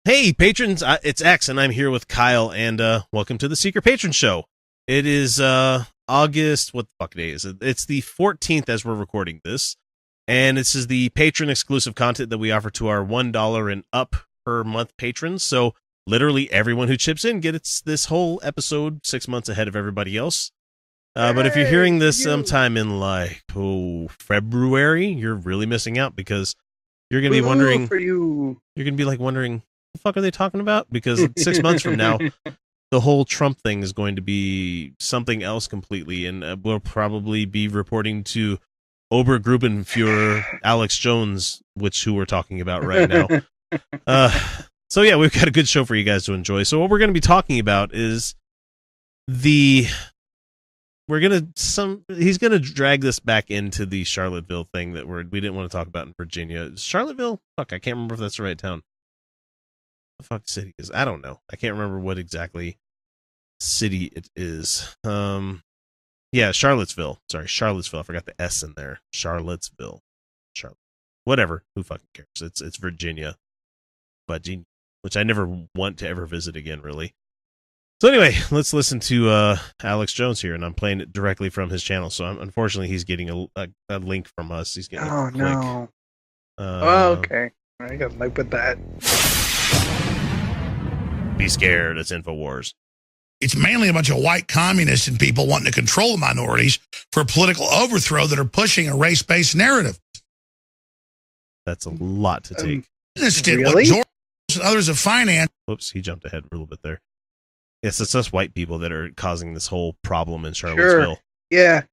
Hey, patrons, it's X, and I'm here with Kyle, and welcome to the Secret Patron Show. It is August, what the fuck day is it? It's the 14th as we're recording this, and this is the patron-exclusive content that we offer to our $1 and up per month patrons, so literally everyone who chips in gets this whole episode 6 months ahead of everybody else. But if you're hearing this sometime in, like, February, you're really missing out, because you're going to be wondering... You're going to be, like, wondering... the fuck are they talking about? Because 6 months from now, the whole Trump thing is going to be something else completely, and we'll probably be reporting to Obergruppenführer Alex Jones, who we're talking about right now. So yeah, we've got a good show for you guys to enjoy. So what we're going to be talking about is he's going to drag this back into the Charlottesville thing that we didn't want to talk about in Virginia. Charlottesville? Fuck, I can't remember if that's the right town. The fuck city is? I don't know. I can't remember what exactly city it is. Yeah, Charlottesville. Sorry, Charlottesville. I forgot the S in there. Charlottesville. Whatever. Who fucking cares? It's Virginia. Virginia, which I never want to ever visit again, really. So anyway, let's listen to Alex Jones here, and I'm playing it directly from his channel. So unfortunately, he's getting a link from us. He's getting a click. No. Okay. I got to look at that. Be scared. It's InfoWars. It's mainly a bunch of white communists and people wanting to control the minorities for political overthrow that are pushing a race-based narrative. That's a lot to take. Really? What George Soros and others have financed. Whoops, he jumped ahead a little bit there. Yes, it's us white people that are causing this whole problem in Charlottesville. Sure. Yeah.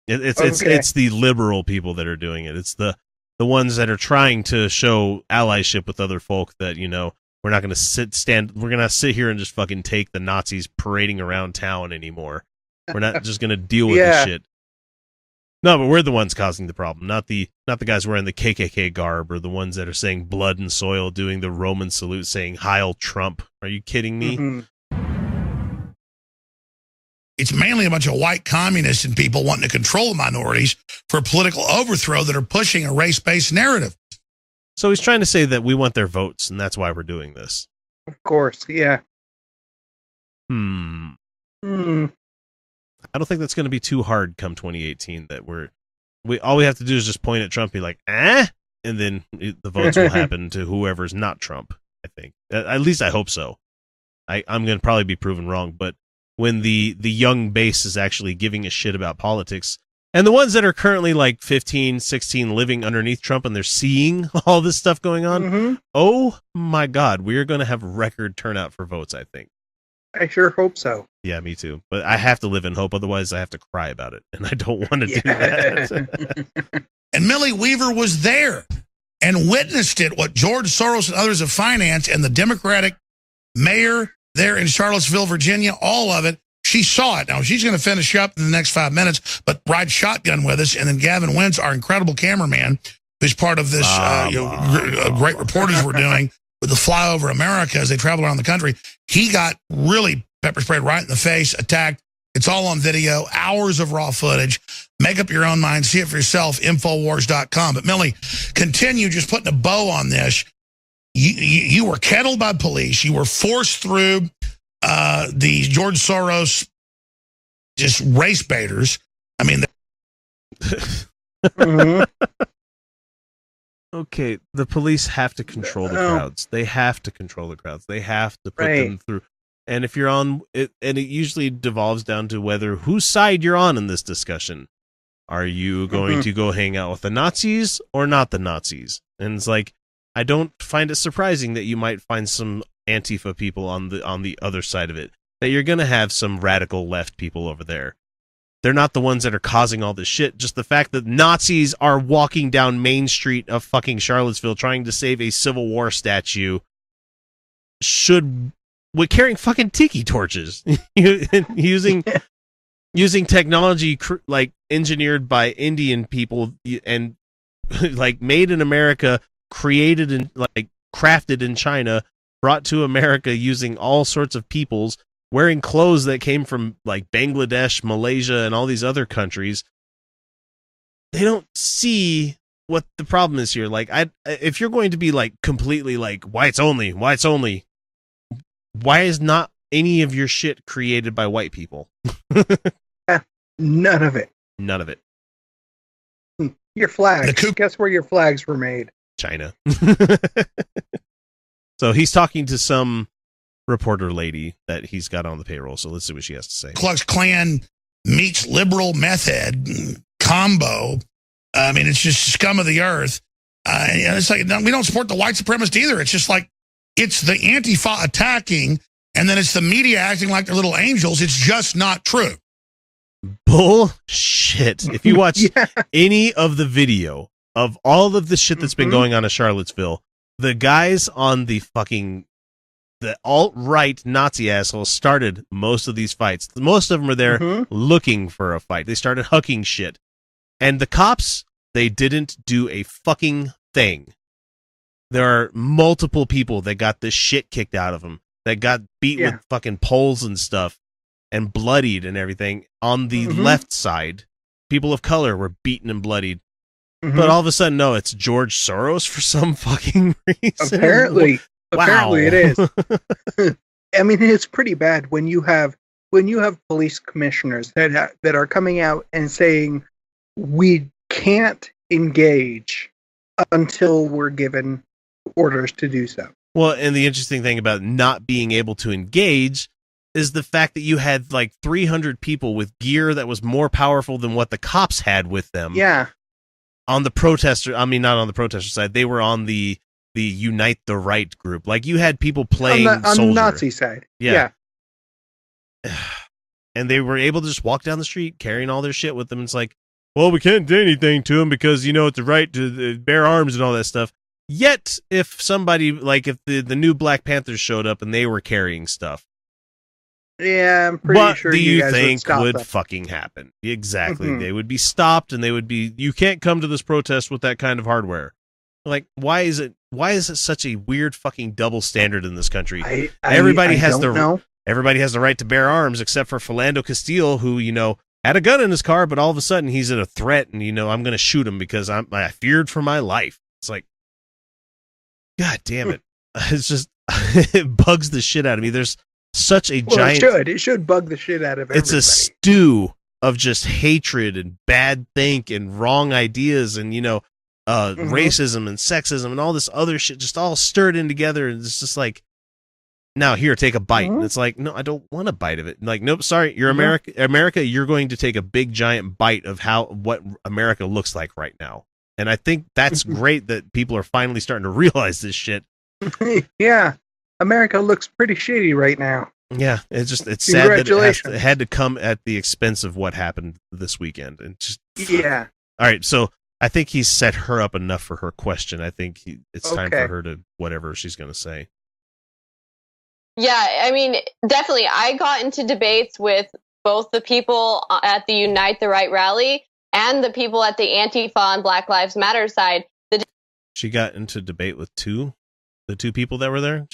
It's the liberal people that are doing it. It's the ones that are trying to show allyship with other folk that, you know, we're not going to we're going to sit here and just fucking take the Nazis parading around town anymore. We're not just going to deal with this shit. No, but we're the ones causing the problem, not the guys wearing the KKK garb or the ones that are saying blood and soil, doing the Roman salute, saying Heil Trump. Are you kidding me? Mm-hmm. It's mainly a bunch of white communists and people wanting to control the minorities for political overthrow that are pushing a race-based narrative. So he's trying to say that we want their votes, and that's why we're doing this. Of course, yeah. I don't think that's going to be too hard come 2018. That all we have to do is just point at Trump, be like, and then the votes will happen to whoever's not Trump. I think, at least I hope so. I'm going to probably be proven wrong, but when the young base is actually giving a shit about politics, and the ones that are currently like 15, 16 living underneath Trump and they're seeing all this stuff going on, oh my God, we are going to have record turnout for votes, I think. I sure hope so. Yeah, me too. But I have to live in hope, otherwise I have to cry about it, and I don't want to do that. And Millie Weaver was there and witnessed it, what George Soros and others have financed, and the Democratic mayor there in Charlottesville, Virginia, all of it. She saw it. Now, she's going to finish up in the next 5 minutes, but ride shotgun with us. And then Gavin Wentz, our incredible cameraman, who's part of this great reporters we're doing with the Flyover America as they travel around the country. He got really pepper sprayed right in the face, attacked. It's all on video, hours of raw footage. Make up your own mind. See it for yourself, Infowars.com. But Millie, continue just putting a bow on this. You were kettled by police. You were forced through the George Soros just race baiters. I mean, okay, the police have to control the crowds. They have to control the crowds. They have to put them through. And if you're on it, and it usually devolves down to whether whose side you're on in this discussion. Are you going to go hang out with the Nazis or not the Nazis? And it's like, I don't find it surprising that you might find some Antifa people on the other side of it, that you're going to have some radical left people over there. They're not the ones that are causing all this shit. Just the fact that Nazis are walking down Main Street of fucking Charlottesville trying to save a Civil War statue with carrying fucking tiki torches, using technology like engineered by Indian people and like made in America, created and like crafted in China, brought to America using all sorts of peoples, wearing clothes that came from like Bangladesh, Malaysia, and all these other countries. They don't see what the problem is here. Like, if you're going to be like completely like whites only, why is not any of your shit created by white people? None of it. None of it. Your flags. Guess where your flags were made? China. So he's talking to some reporter lady that he's got on the payroll. So let's see what she has to say. Ku Klux Klan meets liberal meth head combo. I mean, it's just scum of the earth. And it's like, no, we don't support the white supremacist either. It's just like, it's the Antifa attacking, and then it's the media acting like they're little angels. It's just not true. Bullshit. If you watch any of the video of all of the shit that's been going on in Charlottesville, the guys on the alt-right Nazi assholes started most of these fights. Most of them were there looking for a fight. They started hucking shit. And the cops, they didn't do a fucking thing. There are multiple people that got this shit kicked out of them, that got beat with fucking poles and stuff and bloodied and everything. On the left side, people of color were beaten and bloodied. But all of a sudden, no, it's George Soros for some fucking reason. Apparently it is. I mean, it's pretty bad when you have police commissioners that are coming out and saying we can't engage until we're given orders to do so. Well, and the interesting thing about not being able to engage is the fact that you had like 300 people with gear that was more powerful than what the cops had with them. Yeah. On the protester, I mean, not on the protester side, they were on the Unite the Right group. Like, you had people playing on the Nazi side. Yeah. And they were able to just walk down the street carrying all their shit with them. It's like, well, we can't do anything to them because, it's the right to bear arms and all that stuff. Yet, if somebody, like, if the new Black Panthers showed up and they were carrying stuff, yeah, I'm pretty sure do you guys think would fucking happen? Exactly. They would be stopped, and they would be, you can't come to this protest with that kind of hardware. Like, why is it such a weird fucking double standard in this country? Everybody has the right to bear arms except for Philando Castile, who, had a gun in his car, but all of a sudden he's a threat, and I'm going to shoot him because I feared for my life. It's like, God damn it. It's just, it bugs the shit out of me. There's such a giant... It should bug the shit out of everybody. It's a stew of just hatred and bad think and wrong ideas and, racism and sexism and all this other shit just all stirred in together. And it's just like, now here, take a bite. And it's like, no, I don't want a bite of it. Like, nope, sorry, you're America, you're going to take a big giant bite of what America looks like right now. And I think that's great that people are finally starting to realize this shit. Yeah. America looks pretty shitty right now. Yeah, it's sad that it had to come at the expense of what happened this weekend. And just All right, so I think he's set her up enough for her question. I think it's time for her to whatever she's going to say. Yeah, I mean, definitely. I got into debates with both the people at the Unite the Right rally and the people at the Antifa and Black Lives Matter side. She got into debate with the two people that were there.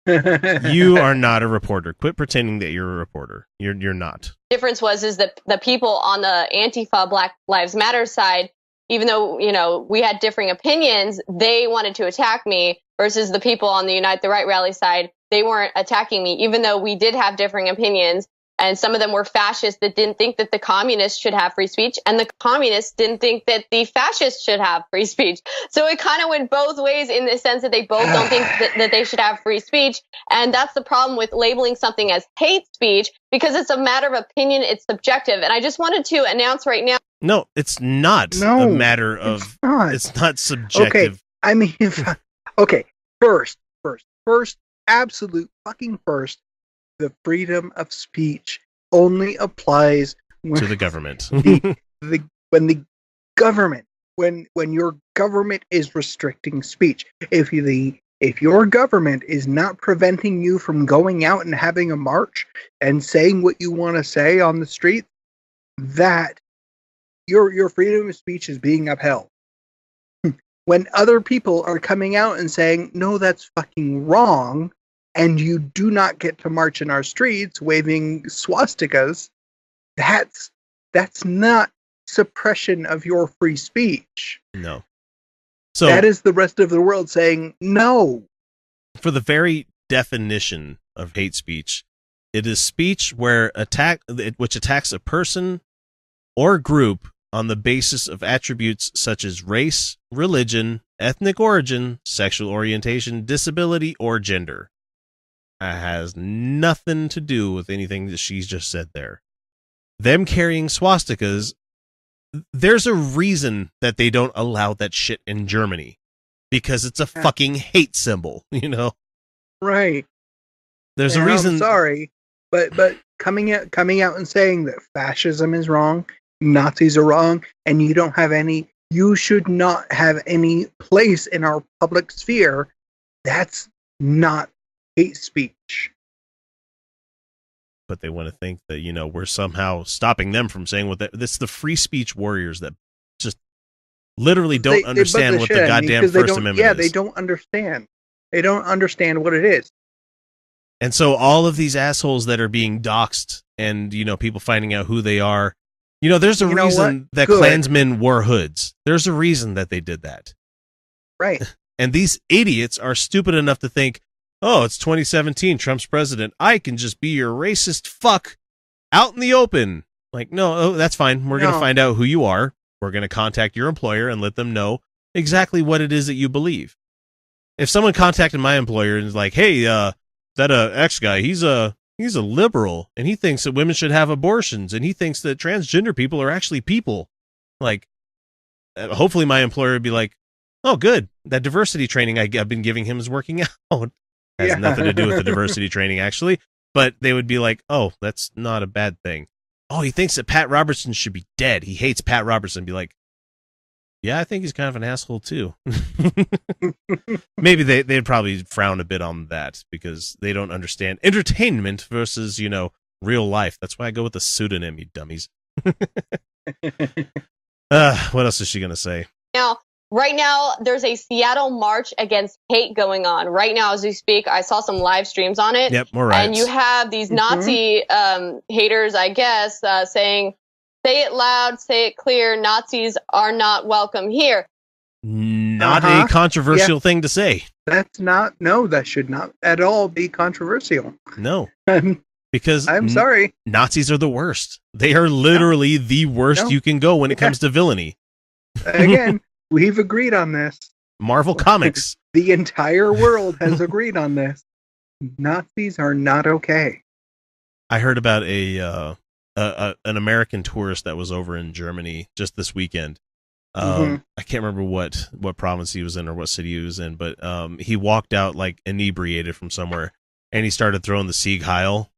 You are not a reporter. Quit pretending that you're a reporter. You're not. Difference is that the people on the Antifa Black Lives Matter side, even though, we had differing opinions, they wanted to attack me, versus the people on the Unite the Right rally side, they weren't attacking me, even though we did have differing opinions. And some of them were fascists that didn't think that the communists should have free speech, and the communists didn't think that the fascists should have free speech. So it kind of went both ways in the sense that they both don't think that they should have free speech. And that's the problem with labeling something as hate speech, because it's a matter of opinion. It's subjective. And I just wanted to announce right now. No, it's not a matter of, it's not subjective. Okay, I mean, first, absolute fucking first. The freedom of speech only applies to the government. when your government is restricting speech. If your government is not preventing you from going out and having a march and saying what you want to say on the street, that your freedom of speech is being upheld. When other people are coming out and saying, no, that's fucking wrong, and you do not get to march in our streets waving swastikas, that's not suppression of your free speech. No. So that is the rest of the world saying no. For the very definition of hate speech, it is speech which attacks a person or group on the basis of attributes such as race, religion, ethnic origin, sexual orientation, disability, or gender. It has nothing to do with anything that she's just said there. Them carrying swastikas, there's a reason that they don't allow that shit in Germany. Because it's a fucking hate symbol, you know? Right. There's a reason. I'm sorry, but coming out and saying that fascism is wrong, Nazis are wrong, and you should not have any place in our public sphere, that's not hate speech. But they want to think that, we're somehow stopping them from saying what that's the free speech warriors that just literally don't understand what the goddamn First Amendment is. Yeah, they don't understand. They don't understand what it is. And so all of these assholes that are being doxxed and, people finding out who they are, there's a reason that Klansmen wore hoods. There's a reason that they did that. Right. And these idiots are stupid enough to think, oh, it's 2017, Trump's president. I can just be your racist fuck out in the open. Like, no, that's fine. We're going to find out who you are. We're going to contact your employer and let them know exactly what it is that you believe. If someone contacted my employer and is like, hey, that X guy, he's a liberal, and he thinks that women should have abortions, and he thinks that transgender people are actually people. Like, hopefully my employer would be like, oh, good. That diversity training I've been giving him is working out. Has nothing to do with the diversity training, actually. But they would be like, oh, that's not a bad thing. Oh, he thinks that Pat Robertson should be dead. He hates Pat Robertson. Be like, yeah, I think he's kind of an asshole, too. Maybe they'd probably frown a bit on that because they don't understand entertainment versus, real life. That's why I go with the pseudonym, you dummies. What else is she going to say? Right now, there's a Seattle march against hate going on. Right now, as we speak, I saw some live streams on it. Yep, more riots. And you have these Nazi haters, I guess, saying, say it loud, say it clear, Nazis are not welcome here. Not a controversial thing to say. That should not at all be controversial. No. Because I'm sorry. Nazis are the worst. They are literally the worst you can go when it comes to villainy. Again, we've agreed on this. Marvel Comics. The entire world has agreed on this. Nazis are not okay. I heard about an American tourist that was over in Germany just this weekend. I can't remember what province he was in or what city he was in, but he walked out like inebriated from somewhere, and he started throwing the Sieg Heil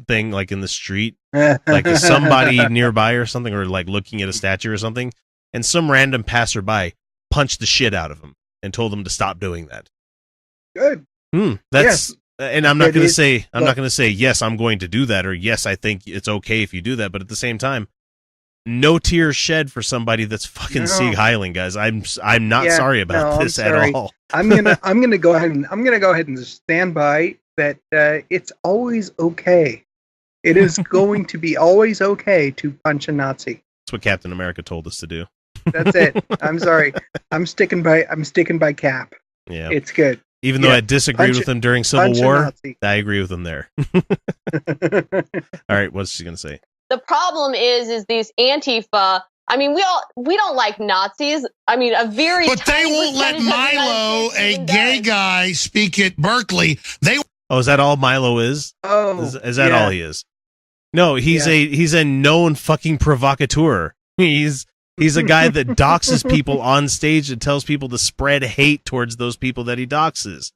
thing like in the street, like to somebody nearby or something, or like looking at a statue or something, and some random passerby punched the shit out of him and told him to stop doing that. Good. That's. Yes. And I'm not going to say yes, I'm going to do that, or yes, I think it's okay if you do that. But at the same time, no tears shed for somebody that's fucking Sieg Heiling, guys. I'm not sorry about this at all. I'm gonna go ahead and just stand by that. It's always okay. It is going to be always okay to punch a Nazi. That's what Captain America told us to do. That's it. I'm sorry. I'm sticking by Cap. Yeah, it's good. Even though I disagreed with him during Civil War, I agree with him there. All right, what's she going to say? The problem is these Antifa. I mean, we don't like Nazis. I mean, but they won't let Milo, a gay guy, speak at Berkeley. Is that all Milo is? Oh, is that all he is? No, he's a known fucking provocateur. He's a guy that doxes people on stage and tells people to spread hate towards those people that he doxes.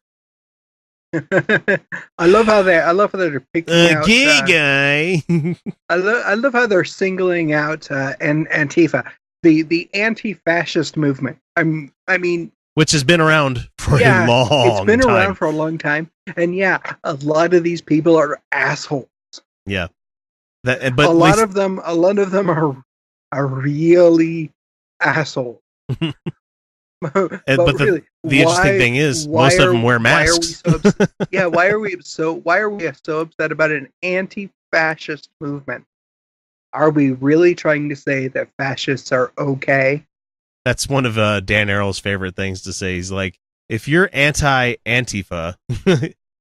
I love how they're picking out gay guy. I love how they're singling out Antifa, the anti-fascist movement. I mean, which has been around for a long time. It's been around for a long time, and a lot of these people are assholes. Yeah, but a lot of them are really assholes. But really, the interesting thing is, most of them wear masks. Why are we so upset about an anti-fascist movement? Are we really trying to say that fascists are okay? That's one of Dan Arrow's favorite things to say. He's like, if you're anti-Antifa,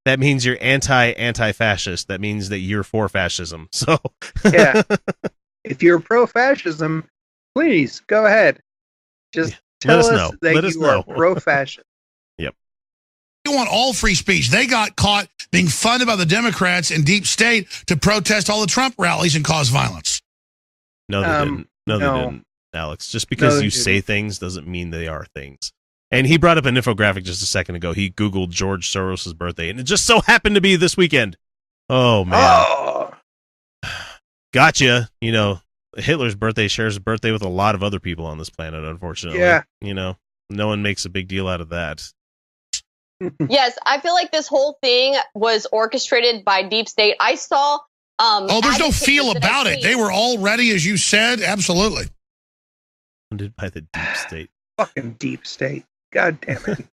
that means you're anti-fascist. That means that you're for fascism. So, yeah. If you're pro-fascism, please go ahead. Just tell us that you are pro-fascist. Yep. You want all free speech. They got caught being funded by the Democrats and deep state to protest all the Trump rallies and cause violence. No, they didn't. No, they didn't, Alex. Just because you say things doesn't mean they are things. And he brought up an infographic just a second ago. He Googled George Soros' birthday, and it just so happened to be this weekend. Oh, man. Oh. Gotcha. You know, Hitler's birthday shares a birthday with a lot of other people on this planet, unfortunately. Yeah. You know, no one makes a big deal out of that. Yes, I feel like this whole thing was orchestrated by deep state. I saw... there's no feel about it. They were all ready, as you said. Absolutely. Funded by the deep state. Fucking deep state. God damn it.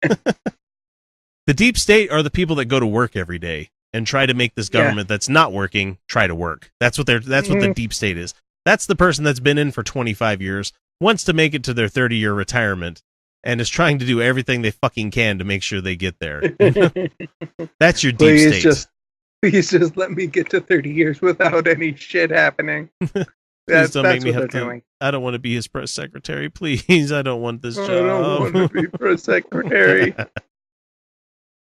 The deep state are the people that go to work every day and try to make this government that's not working try to work. That's what what the deep state is. That's the person that's been in for 25 years, wants to make it to their 30-year retirement, and is trying to do everything they fucking can to make sure they get there. That's your deep state. Please just let me get to 30 years without any shit happening. Please don't make me have to. I don't want to be his press secretary. Please, I don't want this job. I don't want to be press secretary.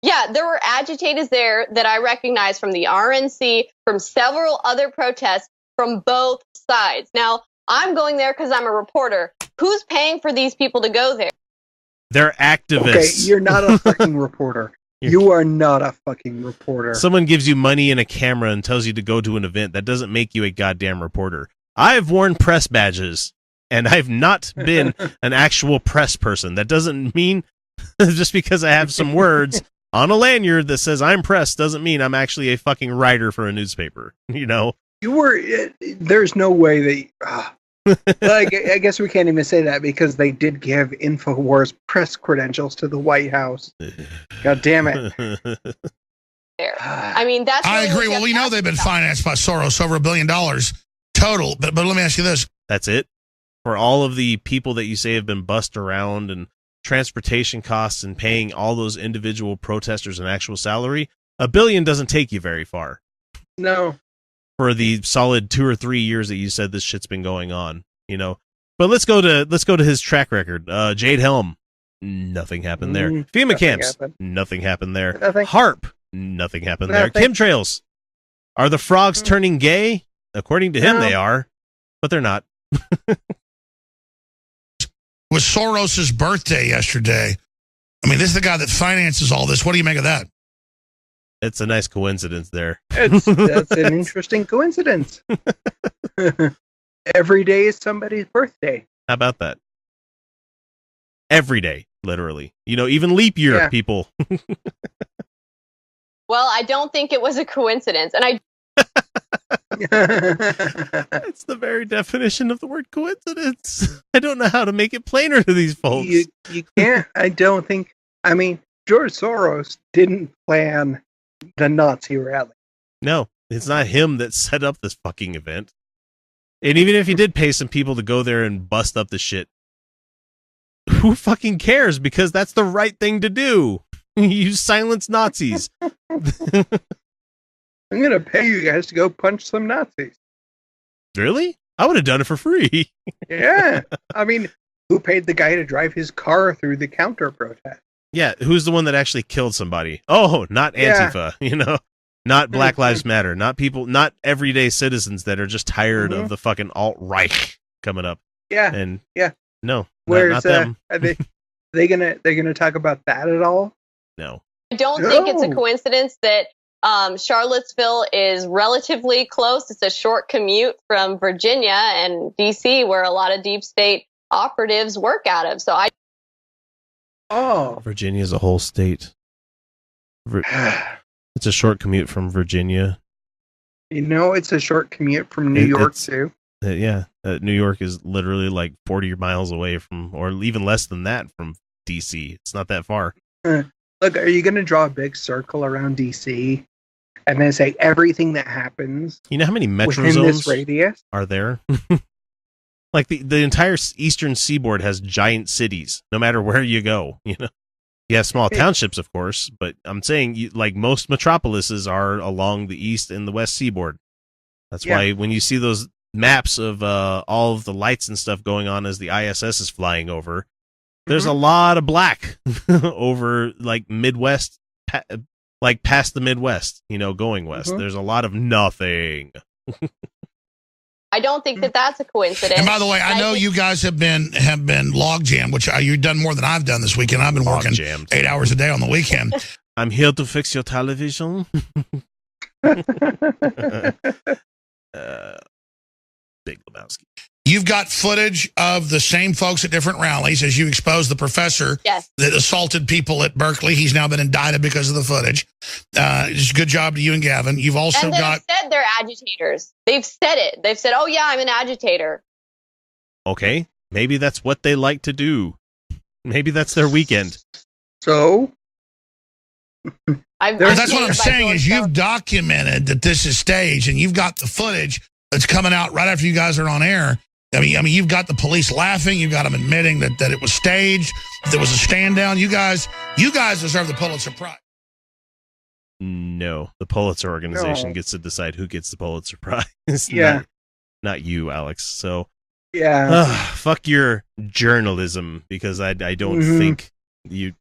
Yeah, there were agitators there that I recognize from the RNC, from several other protests from both sides. Now, I'm going there because I'm a reporter. Who's paying for these people to go there? They're activists. Okay, you're not a fucking reporter. You are not a fucking reporter. Someone gives you money and a camera and tells you to go to an event. That doesn't make you a goddamn reporter. I've worn press badges, and I've not been an actual press person. That doesn't mean just because I have some words on a lanyard that says I'm press doesn't mean I'm actually a fucking writer for a newspaper. You know? You were. There's no way that. Like, I guess we can't even say that because they did give InfoWars press credentials to the White House. God damn it. I mean, that's. I agree. Well, we know they've been financed by Soros over $1 billion total. But let me ask you this. That's it? For all of the people that you say have been bussed around and transportation costs and paying all those individual protesters an actual salary, $1 billion doesn't take you very far. No. For the solid 2 or 3 years that you said this shit's been going on, you know. But let's go to his track record. Jade Helm, nothing happened there. FEMA camps, nothing happened there. Nothing. HARP, nothing happened there. Chemtrails, are the frogs turning gay? According to him, they are, but they're not. It was Soros's birthday yesterday. I mean, this is the guy that finances all this. What do you make of that? It's a nice coincidence there. That's an interesting coincidence. Every day is somebody's birthday. How about that? Every day, literally. You know, even leap year people. Well, I don't think it was a coincidence. And It's the very definition of the word coincidence. I don't know how to make it plainer to these folks. You can't. I don't think. I mean, George Soros didn't plan the Nazi rally. No, it's not him that set up this fucking event. And even if he did pay some people to go there and bust up the shit, who fucking cares? Because that's the right thing to do. You silence Nazis. I'm going to pay you guys to go punch some Nazis. Really? I would have done it for free. Yeah. I mean, who paid the guy to drive his car through the counter protest? Yeah, who's the one that actually killed somebody? Oh, not Antifa, you know? Not Black Lives Matter, not people, not everyday citizens that are just tired of the fucking alt-right coming up. Yeah. And no, where's not them. Are they gonna talk about that at all? No. I don't think it's a coincidence that Charlottesville is relatively close. It's a short commute from Virginia and DC, where a lot of deep state operatives work out of. So Virginia's a whole state. It's a short commute from Virginia. You know, it's a short commute from New York, too. New York is literally like 40 miles away from, or even less than that from DC. It's not that far. Look, are you going to draw a big circle around DC and then say everything that happens You know how many metro within this zones radius. are there? Like the entire eastern seaboard has giant cities, no matter where you go. You know, you have small townships, of course, but I'm saying like most metropolises are along the east and the west seaboard. That's why when you see those maps of all of the lights and stuff going on as the ISS is flying over, there's a lot of black over like Midwest, like past the Midwest, you know, going west. There's a lot of nothing. I don't think that that's a coincidence. And by the way, I know you guys have been log jammed, which you've done more than I've done this weekend. I've been working 8 hours a day on the weekend. I'm here to fix your television. Big Lebowski. You've got footage of the same folks at different rallies as you exposed the professor that assaulted people at Berkeley. He's now been indicted because of the footage. It's a good job to you and Gavin. You've also got... said they're agitators. They've said it. They've said, oh, yeah, I'm an agitator. Okay. Maybe that's what they like to do. Maybe that's their weekend. So... That's what I'm saying is you've documented that this is staged, and you've got the footage that's coming out right after you guys are on air. I mean, you've got the police laughing. You've got them admitting that it was staged. There was a stand down. You guys deserve the Pulitzer Prize. No, the Pulitzer organization gets to decide who gets the Pulitzer Prize. Not you, Alex. So fuck your journalism, because I don't think you.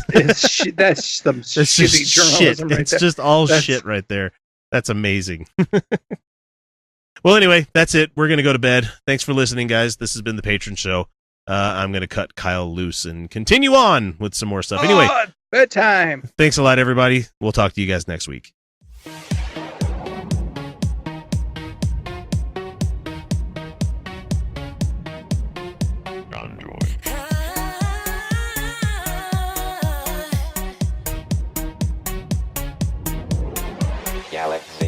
That's some shitty journalism right It's there. just all shit right there. That's amazing. Well, anyway, that's it. We're going to go to bed. Thanks for listening, guys. This has been the Patron Show. I'm going to cut Kyle loose and continue on with some more stuff. Anyway, bedtime. Thanks a lot, everybody. We'll talk to you guys next week. Galaxy.